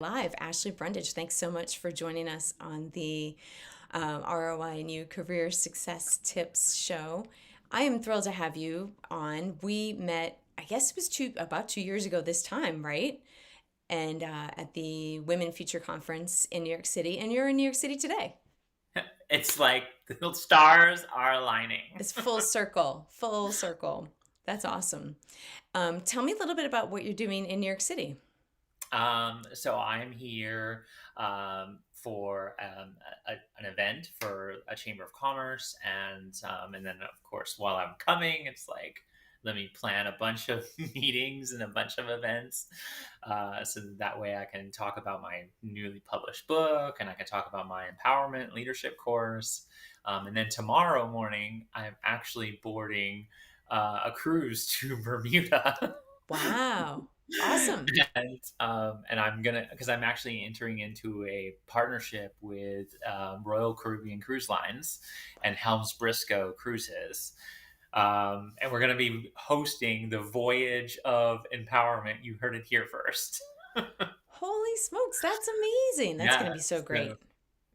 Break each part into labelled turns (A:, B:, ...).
A: Live. Ashley Brundage, thanks so much for joining us on the ROIinU Career Success Tips show. I am thrilled to have you on. We met, I guess it was about 2 years ago this time, right? And at the Women Future Conference in New York City, and you're in New York City today.
B: It's like the stars are aligning.
A: It's full circle, full circle. That's awesome. Tell me a little bit about what you're doing in New York City.
B: So I'm here for an event for a chamber of commerce, and then of course while I'm coming, it's like let me plan a bunch of meetings and a bunch of events, so that way I can talk about my newly published book and I can talk about my empowerment leadership course. And then tomorrow morning, I'm actually boarding a cruise to Bermuda.
A: Wow. Awesome.
B: And I'm gonna because I'm actually entering into a partnership with Royal Caribbean Cruise Lines and Helms Briscoe Cruises, and we're gonna be hosting the Voyage of Empowerment. You heard it here first.
A: Holy smokes, that's amazing. That's going to
B: Yeah,
A: be so
B: so
A: great.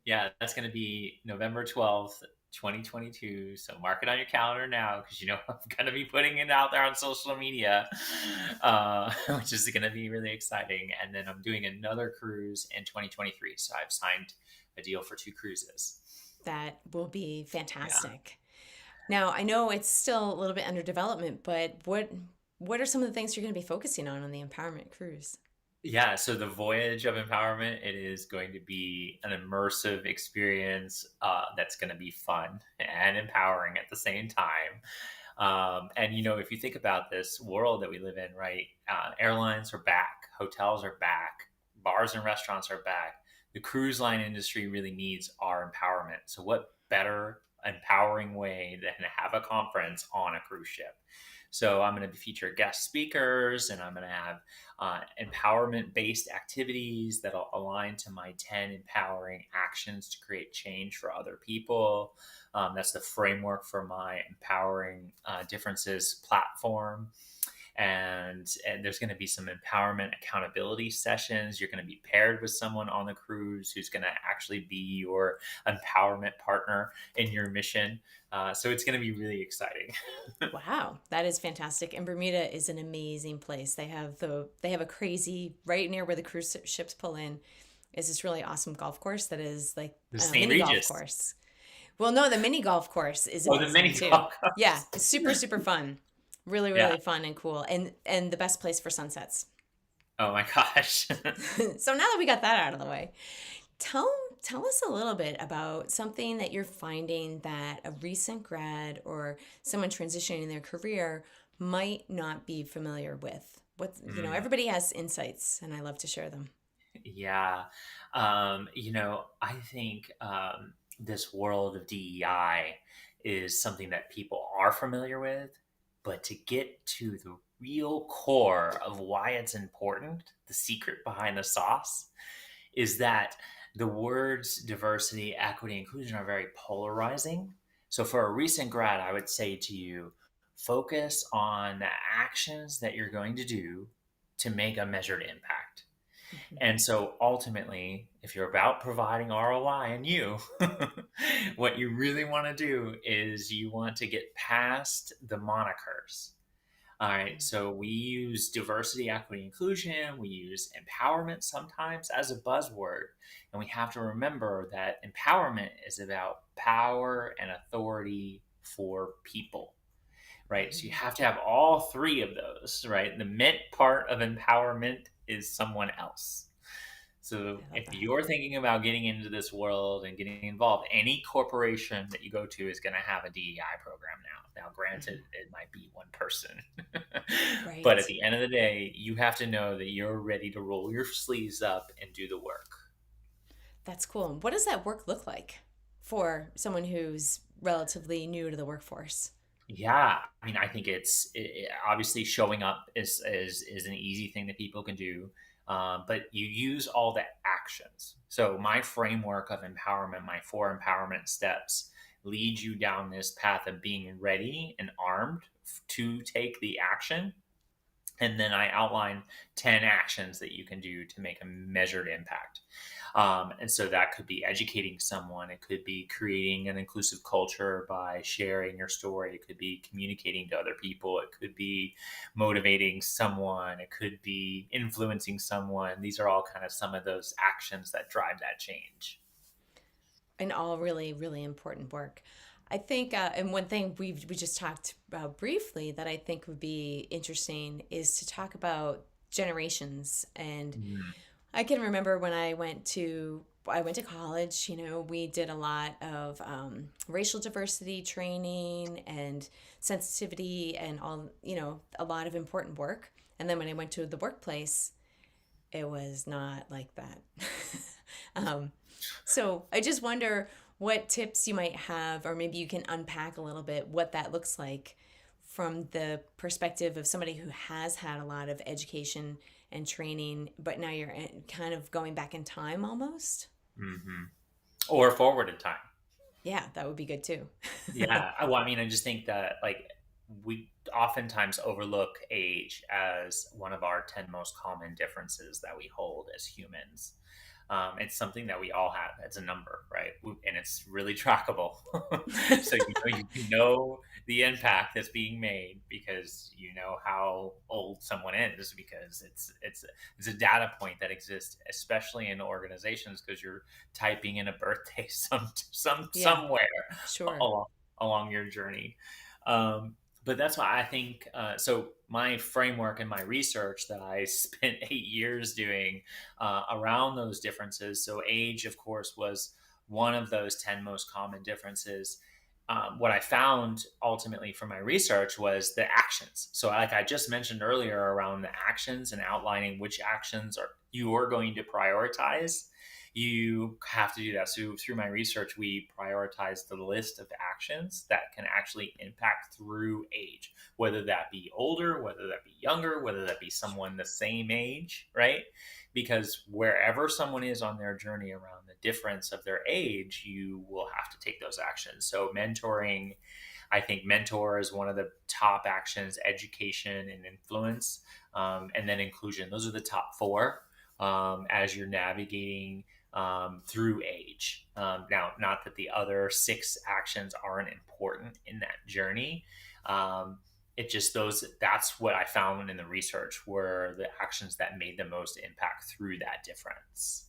B: yeah, that's gonna be November 12th, 2022. So mark it on your calendar now because I'm going to be putting it out there on social media, which is going to be really exciting. And then I'm doing another cruise in 2023. So I've signed a deal for two cruises.
A: That will be
B: Yeah.
A: fantastic. Now, I know it's still a little bit under development, but what are some of the things you're going to be focusing on the empowerment cruise?
B: Yeah, so the Voyage of Empowerment, it is going to be an immersive experience that's going to be fun and empowering at the same time. And if you think about this world that we live in, right? Airlines are back, hotels are back, bars and restaurants are back. The cruise line industry really needs our empowerment. So, what better empowering way than to have a conference on a cruise ship? So, I'm going to feature guest speakers, and I'm going to have empowerment based activities that'll align to my 10 empowering actions to create change for other people. That's the framework for my Empowering Differences platform. And there's going to be some empowerment accountability sessions. You're going to be paired with someone on the cruise who's going to actually be your empowerment partner in your mission. So it's going to be really exciting.
A: Wow, that is fantastic. And Bermuda is an amazing place. They have a crazy right near where the cruise ships pull in is this really awesome golf course that is like
B: The
A: a
B: St.
A: mini golf
B: Regis.
A: course. Well, no, the mini golf course is
B: Oh, the
A: amazing
B: mini
A: too.
B: golf
A: Yeah,
B: course.
A: it's super super fun. Really
B: Yeah.
A: really fun and cool. And the best place for sunsets.
B: Oh my gosh.
A: So now that we got that out of the way, tell tell us a little bit about something that you're finding that a recent grad or someone transitioning in their career might not be familiar with.
B: Mm,
A: Everybody has insights and I love to share them.
B: yeah. I think this world of DEI is something that people are familiar with, but to get to the real core of why it's important, the secret behind the sauce, is that the words diversity, equity, inclusion are very polarizing. So for a recent grad, I would say to you, focus on the actions that you're going to do to make a measured impact.
A: Mhm.
B: And so ultimately, if you're about providing ROI and what you really want to do is you want to get past the monikers. All right, so we use diversity, equity, inclusion, we use empowerment sometimes as a buzzword. And we have to remember that empowerment is about power and authority for people, right? So you
A: Mhm.
B: have to have all three of those, right? The meant part of empowerment is someone else. So
A: I love
B: if
A: that.
B: you're thinking about getting into this world and getting involved, any corporation that you go to is going to have a DEI program now. Now, granted,
A: Mhm.
B: it might be one person, but at
A: Right.
B: the end of the day, you have to know that you're ready to roll your sleeves up and do the work.
A: That's cool. What does that work look like for someone who's relatively new to the workforce?
B: Yeah, I mean, I think obviously showing up is an easy thing that people can do, but you use all the actions. So my framework of empowerment, my four empowerment steps, lead you down this path of being ready and armed to take the action. And then I outline 10 actions that you can do to make a measured impact. And so that could be educating someone. It could be creating an inclusive culture by sharing your story. It could be communicating to other people. It could be motivating someone. It could be influencing someone. These are all kind of some of those actions that drive that change.
A: And all really, really important work. I think, and one thing we just talked about briefly that I think would be interesting is to talk about generations. And
B: Mm,
A: I can remember when I went to college. We did a lot of racial diversity training and sensitivity and all, a lot of important work. And then when I went to the workplace, it was not like that. um, so I just wonder what tips you might have, or maybe you can unpack a little bit what that looks like from the perspective of somebody who has had a lot of education and training, but now you're kind of going back in time almost.
B: mhm. Or forward in time.
A: Yeah, that would be good too.
B: Yeah. Well, I mean, I just think that like we oftentimes overlook age as one of our 10 most common differences that we hold as humans. It's something that we all have. It's a number, right? And it's really trackable. So you know the impact that's being made because you know how old someone is because it's a data point that exists, especially in organizations because you're typing in a birthday
A: Yeah,
B: somewhere
A: sure.
B: along your journey. But that's why I think so. My framework and my research that I spent 8 years doing around those differences. So, age, of course, was one of those 10 most common differences. What I found ultimately from my research was the actions. So, like I just mentioned earlier, around the actions and outlining which actions are you are going to prioritize, you have to do that. So through my research, we prioritize the list of actions that can actually impact through age, whether that be older, whether that be younger, whether that be someone the same age, right? Because wherever someone is on their journey around the difference of their age, you will have to take those actions. So mentoring, I think mentor is one of the top actions, education and influence, and then inclusion. Those are the top four as you're navigating through age. Now, not that the other six actions aren't important in that journey. It just that's what I found in the research were the actions that made the most impact through that difference.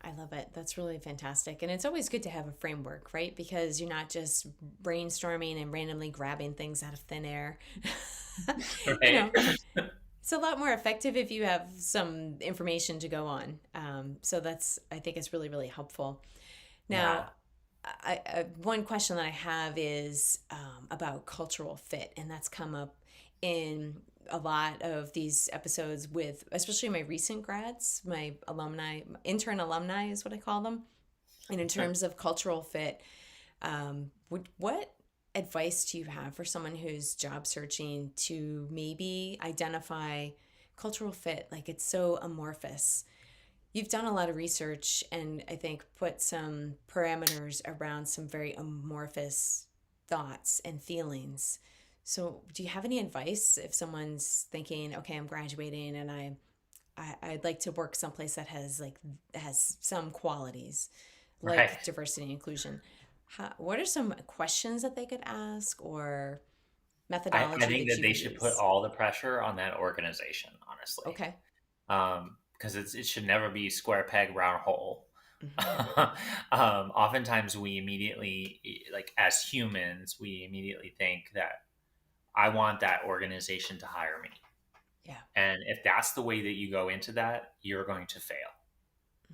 A: I love it. That's really fantastic. And it's always good to have a framework, right? Because you're not just brainstorming and randomly grabbing things out of thin air. you
B: Right?
A: know, it's a lot more effective if you have some information to go on. So I think it's really, really helpful.
B: Yeah.
A: Now, one question that I have is about cultural fit, and that's come up in a lot of these episodes with, especially my recent grads, my alumni, intern alumni is what I call them. And in terms of cultural fit, what advice do you have for someone who's job searching to maybe identify cultural fit? Like it's so amorphous. You've done a lot of research and I think put some parameters around some very amorphous thoughts and feelings. So, do you have any advice if someone's thinking, okay, I'm graduating and I'd like to work someplace that has some qualities like
B: Right.
A: diversity and inclusion? What are some questions that they could ask or
B: I
A: methodology
B: think
A: that
B: that
A: you
B: they should put
A: use?
B: all the pressure on that organization, honestly.
A: Okay.
B: Because it should never be square peg round hole.
A: Hmm.
B: Oftentimes we immediately, like as humans, we immediately think that I want that organization to hire me.
A: Yeah.
B: And if that's the way that you go into that, you're going to fail.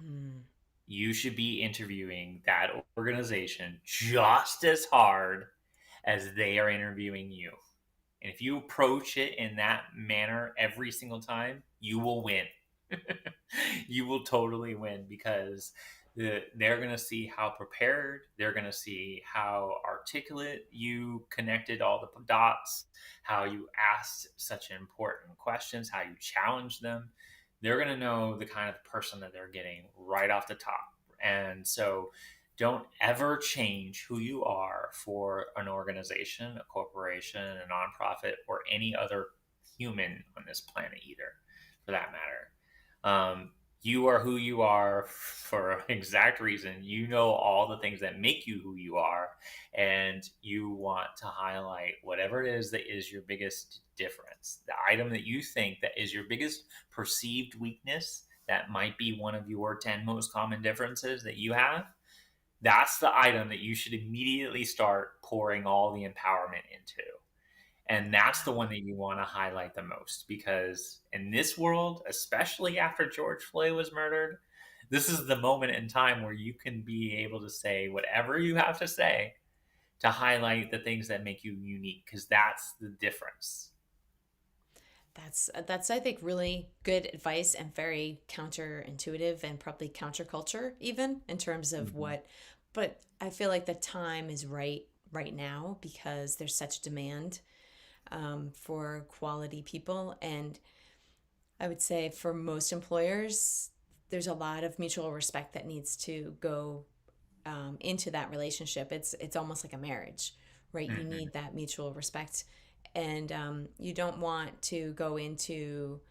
A: Mm.
B: You should be interviewing that organization just as hard as they are interviewing you. And if you approach it in that manner every single time, you will win. You will totally win because they're going to see how prepared, they're going to see how articulate you connected all the dots, how you asked such important questions, how you challenged them. They're going to know the kind of person that they're getting right off the top. And so don't ever change who you are for an organization, a corporation, a nonprofit, or any other human on this planet either, for that matter. Um, you are who you are for an exact reason. You know all the things that make you who you are, and you want to highlight whatever it is that is your biggest difference, the item that you think that is your biggest perceived weakness, that might be one of your 10 most common differences that you have. That's the item that you should immediately start pouring all the empowerment into. And that's the one that you want to highlight the most, because in this world, especially after George Floyd was murdered, this is the moment in time where you can be able to say whatever you have to say to highlight the things that make you unique, because that's the difference.
A: That's I think really good advice and very counterintuitive and probably counterculture even in terms of
B: Mhm.
A: what, but I feel like the time is right now because there's such demand for quality people. And I would say for most employers, there's a lot of mutual respect that needs to go into that relationship. It's almost like a marriage, right? You
B: Mhm.
A: need that mutual respect, and you don't want to go into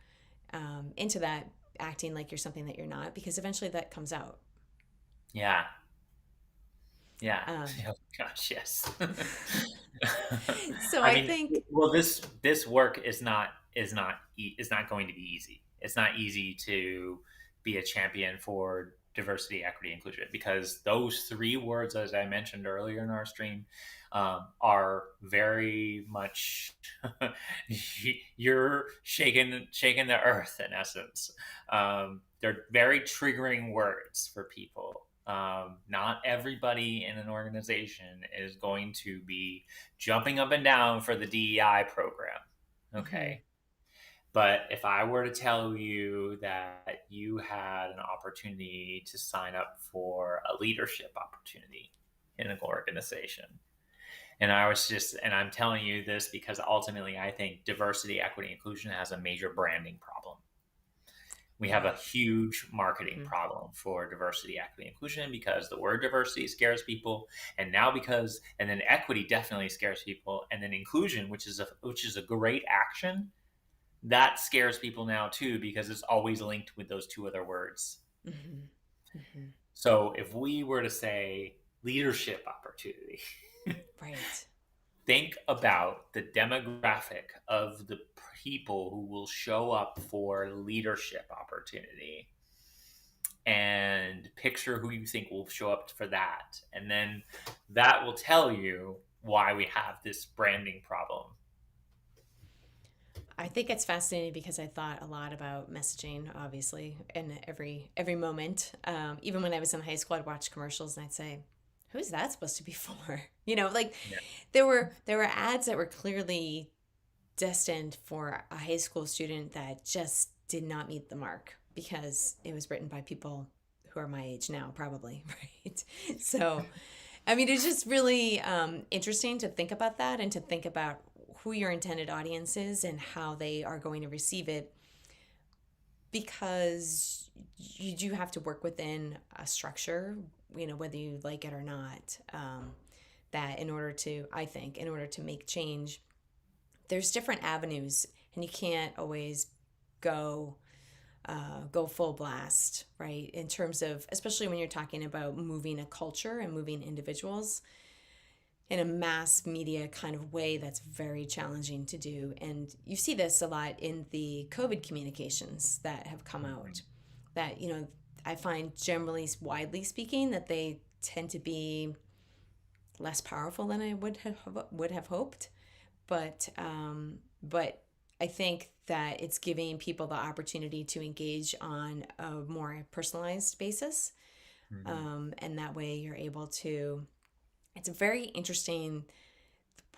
A: that acting like you're something that you're not, because eventually that comes out.
B: Yeah. Yeah.
A: Um,
B: Oh gosh, yes.
A: so
B: I
A: I
B: mean,
A: think,
B: well, this work is not going to be easy. It's not easy to be a champion for diversity, equity, inclusion, because those three words, as I mentioned earlier in our stream, are very much you're shaking the earth in essence. They're very triggering words for people. Not everybody in an organization is going to be jumping up and down for the DEI program.
A: mhm,
B: Okay. But if I were to tell you that you had an opportunity to sign up for a leadership opportunity in an organization, and I'm telling you this because ultimately I think diversity, equity, inclusion has a major branding problem. We have a
A: yeah,
B: huge marketing
A: mhm,
B: problem for diversity, equity, inclusion, because the word diversity scares people, and now because and then equity definitely scares people, and then inclusion, which is a great action, that scares people now too, because it's always linked with those two other words.
A: mhm, mhm.
B: So if we were to say leadership opportunity,
A: Right.
B: think about the demographic of the people who will show up for leadership opportunity, and picture who you think will show up for that. And then that will tell you why we have this branding problem.
A: I think it's fascinating because I thought a lot about messaging, obviously, in every moment. Even when I was in high school, I'd watch commercials and I'd say, "Who's that supposed to be for?" Like
B: Yeah.
A: there were ads that were clearly destined for a high school student that just did not meet the mark because it was written by people who are my age now, probably, right? So, I mean, it's just really interesting to think about that and to think about who your intended audience is and how they are going to receive it, because you do have to work within a structure, whether you like it or not. That in order to, I think, in order to make change, there's different avenues, and you can't always go go full blast, right? In terms of, especially when you're talking about moving a culture and moving individuals in a mass media kind of way, that's very challenging to do. And you see this a lot in the COVID communications that have come out.
B: Mhm.
A: That, I find generally, widely speaking, that they tend to be less powerful than I would have hoped. But I think that it's giving people the opportunity to engage on a more personalized basis,
B: Mhm.
A: and that way you're able to. It's very interesting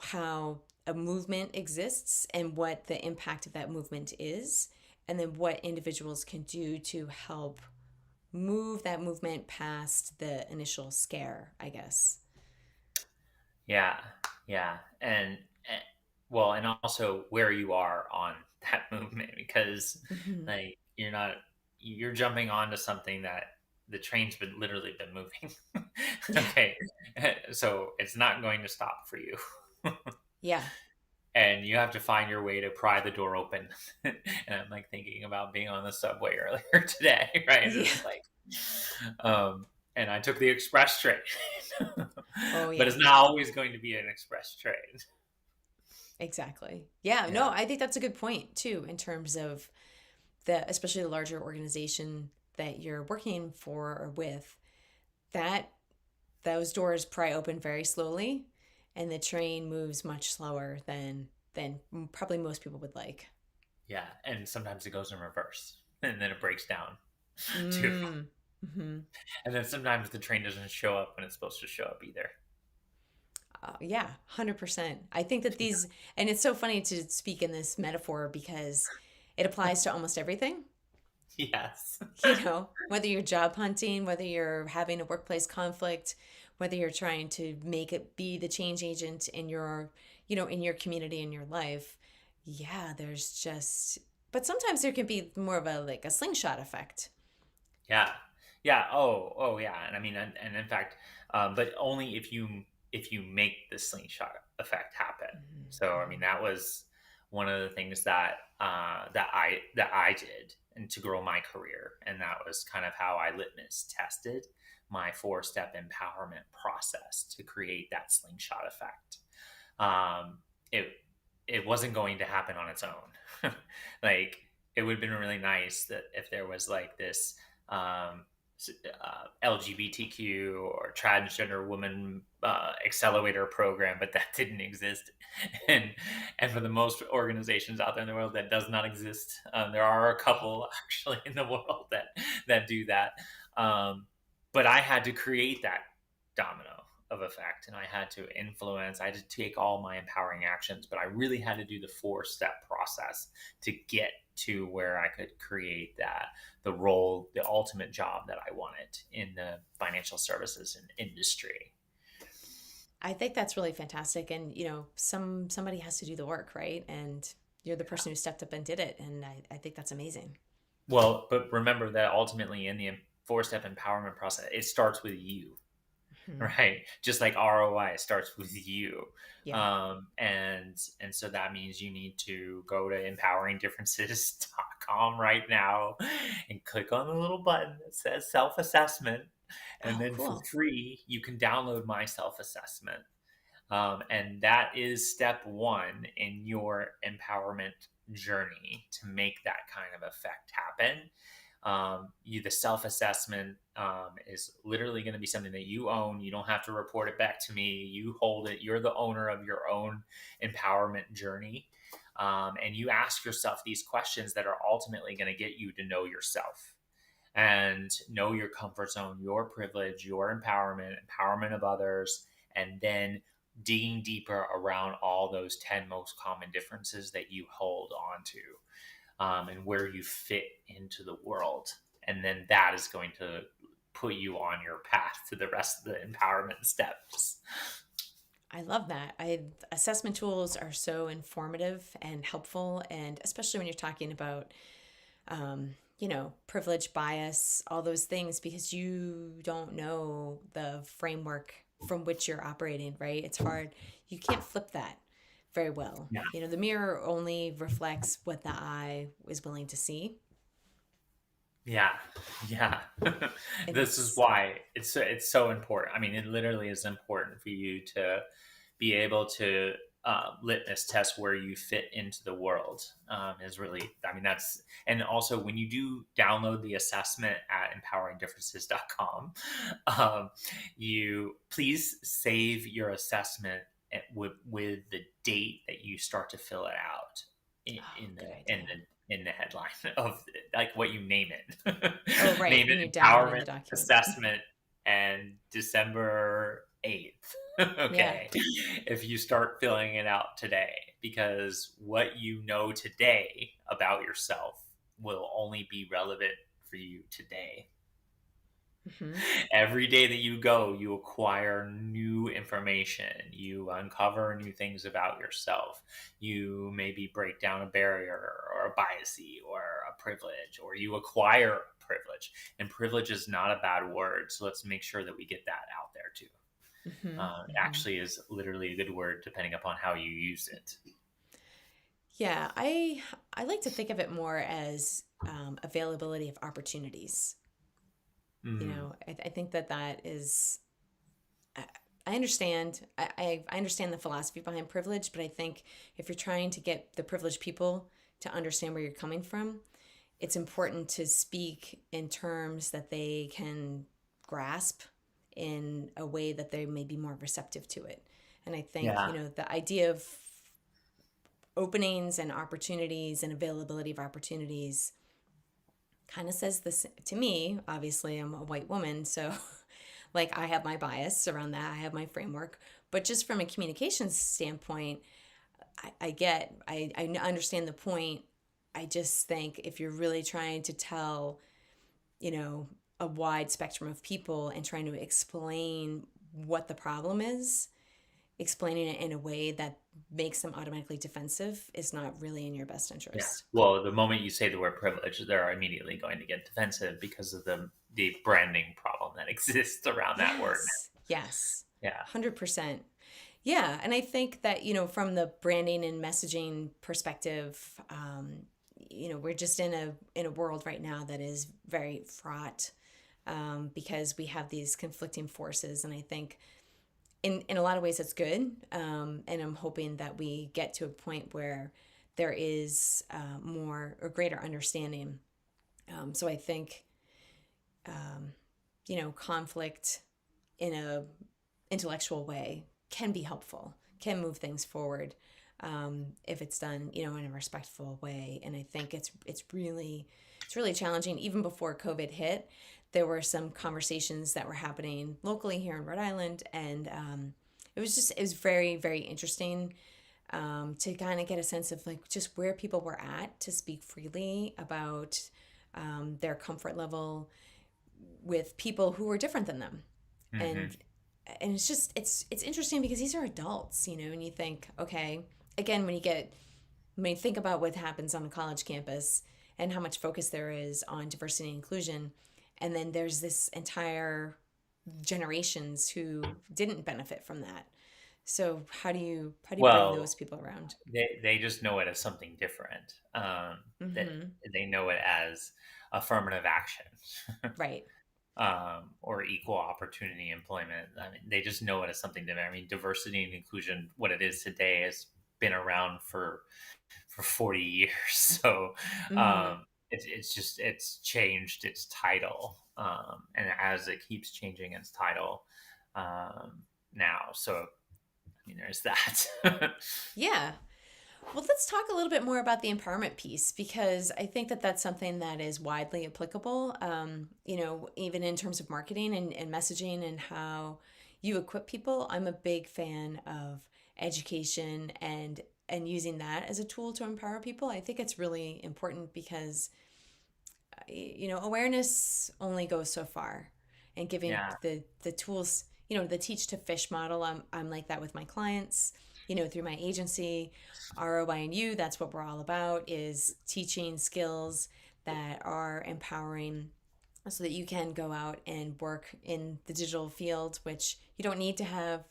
A: how a movement exists and what the impact of that movement is, and then what individuals can do to help move that movement past the initial scare, I guess.
B: Yeah, yeah, well, and also where you are on that movement, because
A: Hmm.
B: like you're jumping onto something that the train's been literally been moving.
A: Yeah.
B: Okay, so it's not going to stop for you.
A: Yeah.
B: and you have to find your way to pry the door open. And I'm like thinking about being on the subway earlier today, right?
A: Yeah.
B: It's like, and I took the express train,
A: Oh,
B: but
A: yeah.
B: it's not always going to be an express train.
A: Exactly. Yeah. No,
B: Yeah.
A: I think that's a good point too, in terms of the, especially the larger organization that you're working for or with, that those doors pry open very slowly, and the train moves much slower than probably most people would like.
B: Yeah. And sometimes it goes in reverse and then it breaks down too.
A: Mm. Hmm.
B: And then sometimes the train doesn't show up when it's supposed to show up either.
A: Yeah, 100%. I think that these, and it's so funny to speak in this metaphor because it applies to almost everything.
B: Yes.
A: Whether you're job hunting, whether you're having a workplace conflict, whether you're trying to make it be the change agent in your, in your community, in your life. Yeah, there's just, but sometimes there can be more of a like a slingshot effect.
B: Yeah. Yeah. Oh, yeah. And I mean, and in fact, but only if you make the slingshot effect happen. So, I mean,
A: Mhm.
B: that was one of the things that that I did and to grow my career, and that was kind of how I litmus tested my 4-step empowerment process to create that slingshot effect. It wasn't going to happen on its own. Like, it would have been really nice that if there was like this um, LGBTQ or transgender woman accelerator program, but that didn't exist. And for the most organizations out there in the world, that does not exist. There are a couple actually in the world that do that. Um, but I had to create that domino of effect, and I had to influence. I had to take all my empowering actions, but I really had to do the 4-step process to get to where I could create that the role, the ultimate job that I wanted in the financial services industry.
A: I think that's really fantastic. And, somebody has to do the work, right? And you're the
B: Yeah.
A: person who stepped up and did it. And I think that's amazing.
B: Well, but remember that ultimately in the 4-step empowerment process, it starts with you.
A: Hmm.
B: Right, just like ROI starts with you.
A: Yeah.
B: And so that means you need to go to empoweringdifferences.com right now and click on the little button that says self-assessment, and
A: Oh,
B: then for
A: cool.
B: free you can download my self-assessment. And that is step one in your empowerment journey to make that kind of effect happen. The self-assessment is literally going to be something that you own. You don't have to report it back to me. You hold it. You're the owner of your own empowerment journey. And you ask yourself these questions that are ultimately going to get you to know yourself and know your comfort zone, your privilege, your empowerment of others, and then digging deeper around all those 10 most common differences that you hold on to, and where you fit into the world. And then that is going to put you on your path to the rest of the empowerment steps.
A: I love that. Assessment tools are so informative and helpful, and especially when you're talking about, privilege, bias, all those things, because you don't know the framework from which you're operating, right? It's hard. You can't flip that very well.
B: Yeah.
A: The mirror only reflects what the eye is willing to see.
B: Yeah, yeah.
A: And
B: This is
A: it's,
B: why it's so important. I mean, it literally is important for you to be able to litmus test where you fit into the world. Is really, I mean, that's, and also when you do download the assessment at empoweringdifferences.com, you please save your assessment with the date that you start to fill it out in,
A: oh,
B: in
A: good
B: the in
A: idea.
B: the in the headline of like what you name it.
A: Oh, right.
B: Name it
A: When you're downloading the
B: empowerment
A: document.
B: assessment and December 8th.
A: Yeah.
B: Okay. If you start filling it out today, because what you know today about yourself will only be relevant for you today.
A: Hmm.
B: Every day that you go, you acquire new information. You uncover new things about yourself. You maybe break down a barrier or a bias or a privilege, or you acquire a privilege. And privilege is not a bad word. So let's make sure that we get that out there too.
A: Hmm.
B: It
A: Hmm.
B: actually is literally a good word depending upon how you use it.
A: Yeah, I like to think of it more as availability of opportunities.
B: Mm,
A: I think that that is. I, I understand. I understand the philosophy behind privilege, but I think if you're trying to get the privileged people to understand where you're coming from, it's important to speak in terms that they can grasp in a way that they may be more receptive to it. And I think,
B: yeah.
A: the idea of openings and opportunities and availability of opportunities kind of says this to me. Obviously, I'm a white woman, so like I have my bias around that, I have my framework. But just from a communications standpoint, I understand the point. I just think if you're really trying to tell, you know, a wide spectrum of people and trying to explain what the problem is, explaining it in a way that makes them automatically defensive is not really in your best
B: Yeah.
A: interest.
B: Well, the moment you say the word privilege, they're immediately going to get defensive because of the branding problem that exists around that word.
A: Yes, yes,
B: Yeah.
A: 100%. Yeah, and I think that, from the branding and messaging perspective, we're just in a world right now that is very fraught, because we have these conflicting forces, and I think in a lot of ways it's good, and I'm hoping that we get to a point where there is more or greater understanding. So I think conflict in a intellectual way can be helpful, can move things forward, if it's done, in a respectful way. And I think it's really challenging. Even before COVID hit, there were some conversations that were happening locally here in Rhode Island, and it was very very interesting, to kind of get a sense of like just where people were at to speak freely about their comfort level with people who were different than them.
B: Hmm.
A: And it's interesting because these are adults, and you think, okay, again, when you think about what happens on a college campus and how much focus there is on diversity and inclusion, and then there's this entire generations who didn't benefit from that. So how do you bring those
B: Well,
A: people around?
B: they just know it as something different. That
A: Mm-hmm.
B: they know it as affirmative action.
A: Right.
B: Or equal opportunity employment. I mean, they just know it as something different. I mean, diversity and inclusion, what it is today, has been around for 40 years. So
A: Mm-hmm.
B: it's changed its title, and as it keeps changing its title now. So I mean, there's that.
A: Yeah. Well, let's talk a little bit more about the empowerment piece, because I think that that's something that is widely applicable, even in terms of marketing and messaging and how you equip people. I'm a big fan of education and using that as a tool to empower people. I think it's really important because, awareness only goes so far, and giving
B: Yeah.
A: the tools, the teach to fish model. I'm like that with my clients, through my agency, ROINU. That's what we're all about, is teaching skills that are empowering, so that you can go out and work in the digital field, which you don't need to have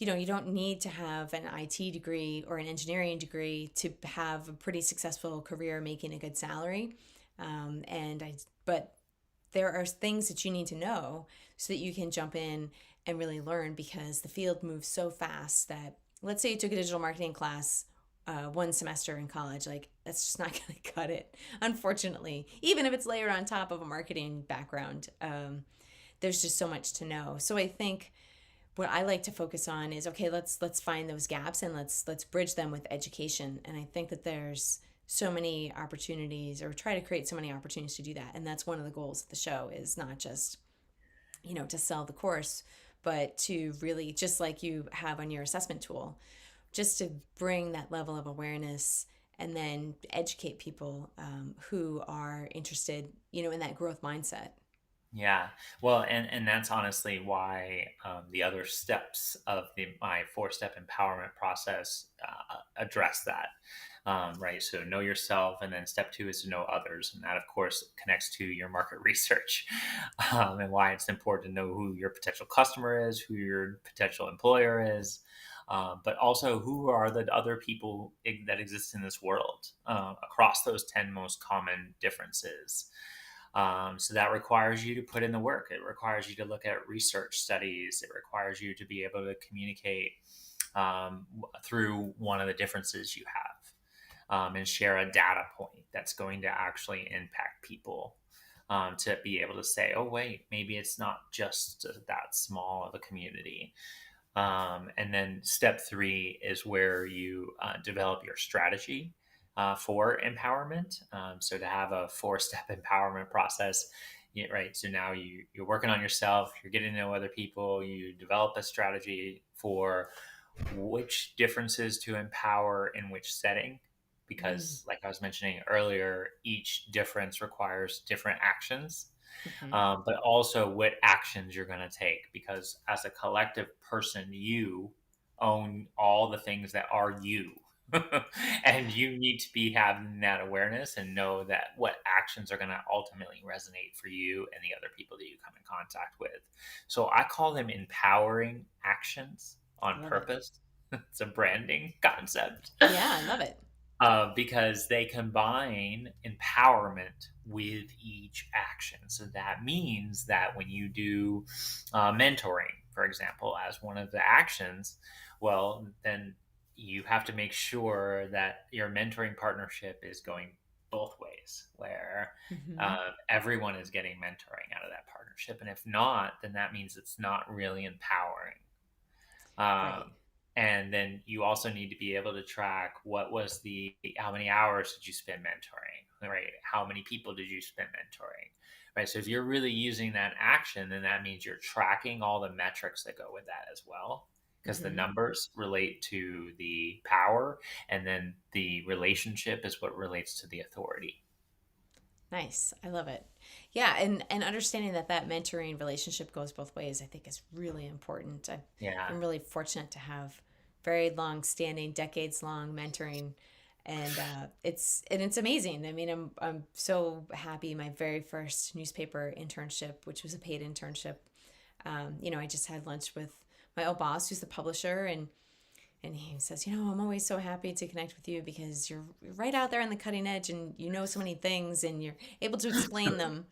A: an IT degree or an engineering degree to have a pretty successful career making a good salary. But there are things that you need to know so that you can jump in and really learn, because the field moves so fast that, let's say you took a digital marketing class one semester in college, like that's just not going to cut it, unfortunately, even if it's layered on top of a marketing background. There's just so much to know. So I think what I like to focus on is, okay, let's find those gaps and let's bridge them with education. And I think that there's so many opportunities, or try to create so many opportunities to do that. And that's one of the goals of the show, is not just, to sell the course, but to really, just like you have on your assessment tool, just to bring that level of awareness and then educate people, who are interested, in that growth mindset.
B: Yeah, well, and that's honestly why the other steps of my four-step empowerment process address that, right? So know yourself, and then step two is to know others, and that of course connects to your market research, and why it's important to know who your potential customer is, who your potential employer is, but also who are the other people that exist in this world across those 10 most common differences. So that requires you to put in the work. It requires you to look at research studies. It requires you to be able to communicate through one of the differences you have, and share a data point that's going to actually impact people, to be able to say, oh, wait, maybe it's not just that small of a community. And then step three is where you develop your strategy for empowerment. So to have a four-step empowerment process, right? So now you're working on yourself, you're getting to know other people, you develop a strategy for which differences to empower in which setting.
A: Mm.
B: Because, like I was mentioning earlier, each difference requires different actions,
A: Hmm.
B: but also what actions you're going to take. Because as a collective person, you own all the things that are you. And you need to be having that awareness and know that what actions are going to ultimately resonate for you and the other people that you come in contact with. So I call them empowering actions
A: I
B: on
A: love it.
B: purpose. It's a branding concept.
A: Yeah, I love it.
B: Because they combine empowerment with each action. So that means that when you do mentoring, for example, as one of the actions, well, then you have to make sure that your mentoring partnership is going both ways, where
A: Hmm.
B: everyone is getting mentoring out of that partnership. And if not, then that means it's not really empowering.
A: Right.
B: um, and then you also need to be able to track what was the how many hours did you spend mentoring, right? How many people did you spend mentoring, right? So if you're really using that action, then that means you're tracking all the metrics that go with that as well, because the
A: Hmm.
B: numbers relate to the power, and then the relationship is what relates to the authority.
A: Nice. I love it. Yeah, and understanding that that mentoring relationship goes both ways, I think is really important. I've
B: Yeah.
A: been really fortunate to have very long standing, decades long mentoring, and it's amazing. I mean, I'm so happy. My very first newspaper internship, which was a paid internship, I just had lunch with my old boss, who's the publisher, and he says, I'm always so happy to connect with you because you're right out there on the cutting edge and you know so many things and you're able to explain them.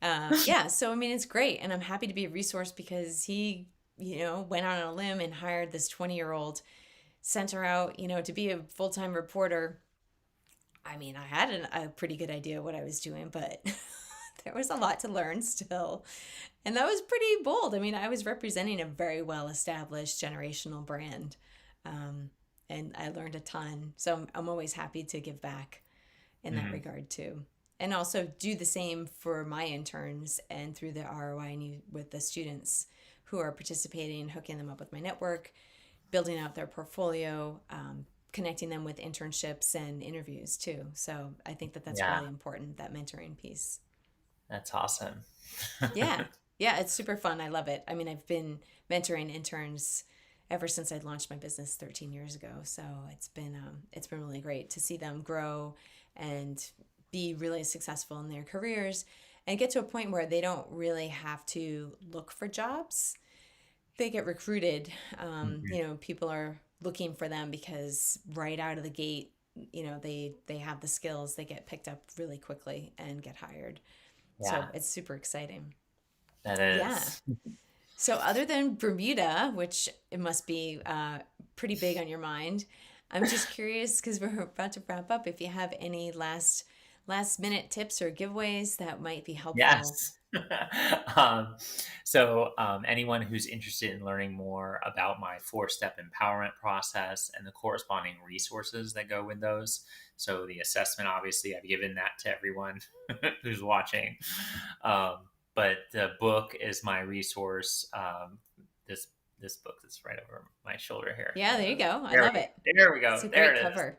A: Yeah, so I mean, it's great. And I'm happy to be a resource because he, went out on a limb and hired this 20-year-old, sent her out, to be a full time reporter. I mean, I had a pretty good idea what I was doing, but there was a lot to learn still. And that was pretty bold. I mean, I was representing a very well established generational brand. Um, and I learned a ton. So I'm always happy to give back in that
B: Mhm.
A: regard too. And also do the same for my interns and through the ROIinU with the students who are participating, hooking them up with my network, building out their portfolio, connecting them with internships and interviews too. So I think that that's
B: Yeah,
A: really important, that mentoring piece.
B: that's awesome.
A: Yeah. Yeah, it's super fun. I love it. I mean, I've been mentoring interns ever since I launched my business 13 years ago. So it's been really great to see them grow and be really successful in their careers and get to a point where they don't really have to look for jobs. They get recruited.
B: Mhm.
A: People are looking for them because right out of the gate, they have the skills. They get picked up really quickly and get hired.
B: Yeah,
A: So it's super exciting.
B: that
A: Yeah.
B: is.
A: So other than Bermuda, which it must be pretty big on your mind, I'm just curious because we're about to wrap up. If you have any last minute tips or giveaways that might be helpful.
B: Yes. So, anyone who's interested in learning more about my four-step empowerment process and the corresponding resources that go with those. So, the assessment, obviously, I've given that to everyone who's watching. Um, but the book is my resource. This this book that's right over my shoulder here.
A: Yeah, there you go. I
B: There
A: love
B: we go.
A: it.
B: There we
A: It's
B: go.
A: a
B: There
A: great
B: it is.
A: cover.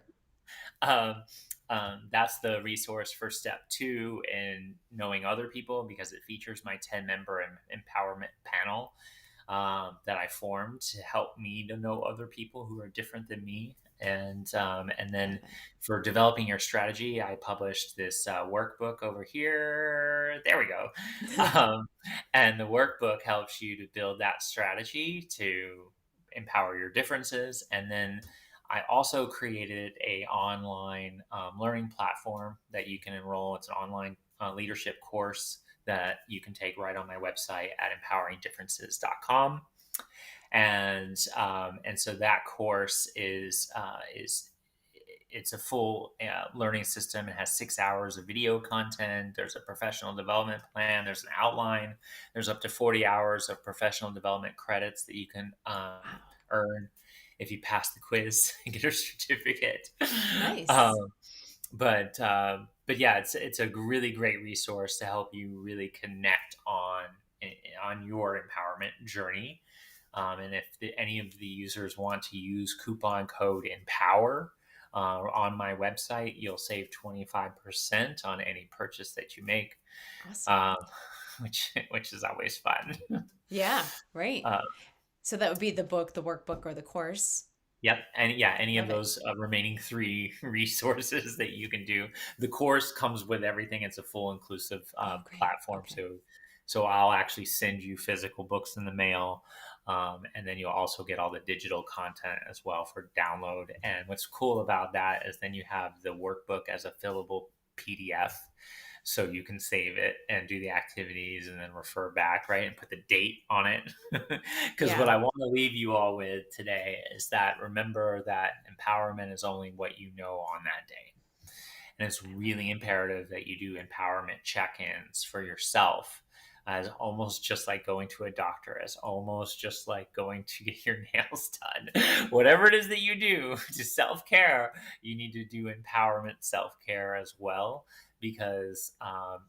B: Um, that's the resource for step two in knowing other people, because it features my 10 member empowerment panel that I formed to help me to know other people who are different than me. And
A: Love
B: then
A: it.
B: for developing your strategy, I published this workbook over here. There we go. Um, and the workbook helps you to build that strategy to empower your differences. And then I also created a online learning platform that you can enroll. It's an online leadership course that you can take right on my website at empoweringdifferences.com. And so that course is it's a full learning system. It has 6 hours of video content. There's a professional development plan. There's an outline. There's up to 40 hours of professional development credits that you can
A: Wow.
B: earn if you pass the quiz and get a certificate.
A: Nice.
B: Um, but yeah, it's a really great resource to help you really connect on your empowerment journey. And if any of the users want to use coupon code EMPOWER on my website, you'll save 25% on any purchase that you make,
A: Awesome.
B: um, which is always fun.
A: Yeah, right.
B: Uh,
A: So that would be the book, the workbook, or the course.
B: Yep. And yeah, any of
A: Love it.
B: those remaining three resources that you can do. The course comes with everything. It's a full inclusive
A: Oh, great.
B: platform.
A: Okay.
B: So I'll actually send you physical books in the mail. And then you'll also get all the digital content as well for download. And what's cool about that is then you have the workbook as a fillable PDF, so you can save it and do the activities and then refer back, right, and put the date on it. Because what
A: Yeah.
B: I want to leave you all with today is that remember that empowerment is only what you know on that day. And it's
A: I love
B: really
A: it.
B: imperative that you do empowerment check-ins for yourself, as almost just like going to a doctor, as almost just like going to get your nails done. Whatever it is that you do to self-care, you need to do empowerment self-care as well, because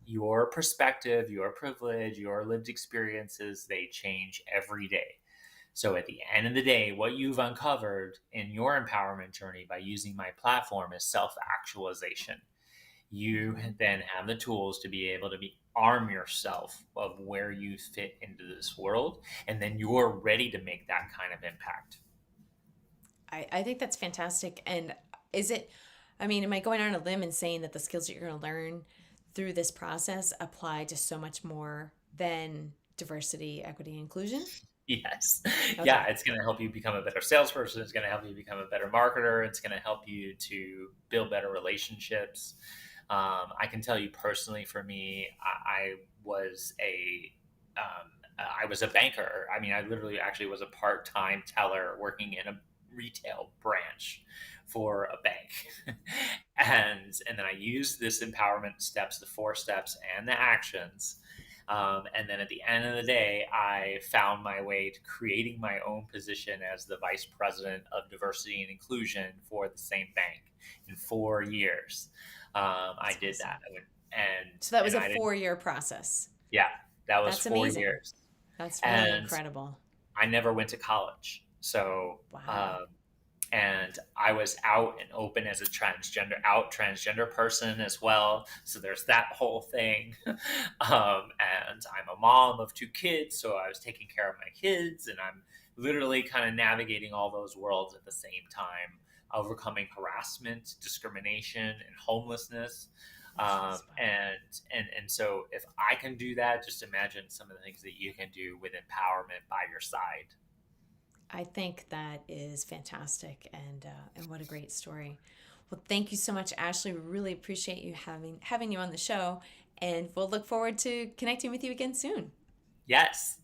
B: your perspective, your privilege, your lived experiences, they change every day. So at the end of the day, what you've uncovered in your empowerment journey by using my platform is self actualization. You
A: Mhm.
B: then have the tools to be able to arm yourself of where you fit into this world, and then you're ready to make that kind of impact.
A: I think that's fantastic. And is it, I mean, am I going on a limb and saying that the skills that you're going to learn through this process apply to so much more than diversity, equity, inclusion?
B: Yes. Yeah,
A: Okay.
B: it's going to help you become a better salesperson. It's going to help you become a better marketer. It's going to help you to build better relationships. I can tell you personally, for me, I was a banker. I mean, I literally actually was a part-time teller working in a retail branch for a bank. And then I used this empowerment steps, the 4 steps and the actions. And then at the end of the day, I found my way to creating my own position as the vice president of diversity and inclusion for the same bank in 4 years. I
A: That's
B: did that.
A: awesome.
B: And
A: So that was
B: and
A: a
B: I didn't.
A: 4 year process.
B: Yeah, that was
A: That's
B: four
A: amazing.
B: years,
A: That's really
B: and
A: incredible.
B: I never went to college. So
A: Wow.
B: and I was out and open as a transgender person as well. So there's that whole thing. And I'm a mom of 2 kids, so I was taking care of my kids, and I'm literally kind of navigating all those worlds at the same time, overcoming harassment, discrimination, and homelessness. Um,
A: Jeez, wow.
B: and and so if I can do that, just imagine some of the things that you can do with empowerment by your side.
A: I think that is fantastic, and what a great story. Well, thank you so much, Ashley. We really appreciate you having you on the show, and we'll look forward to connecting with you again soon.
B: Yes.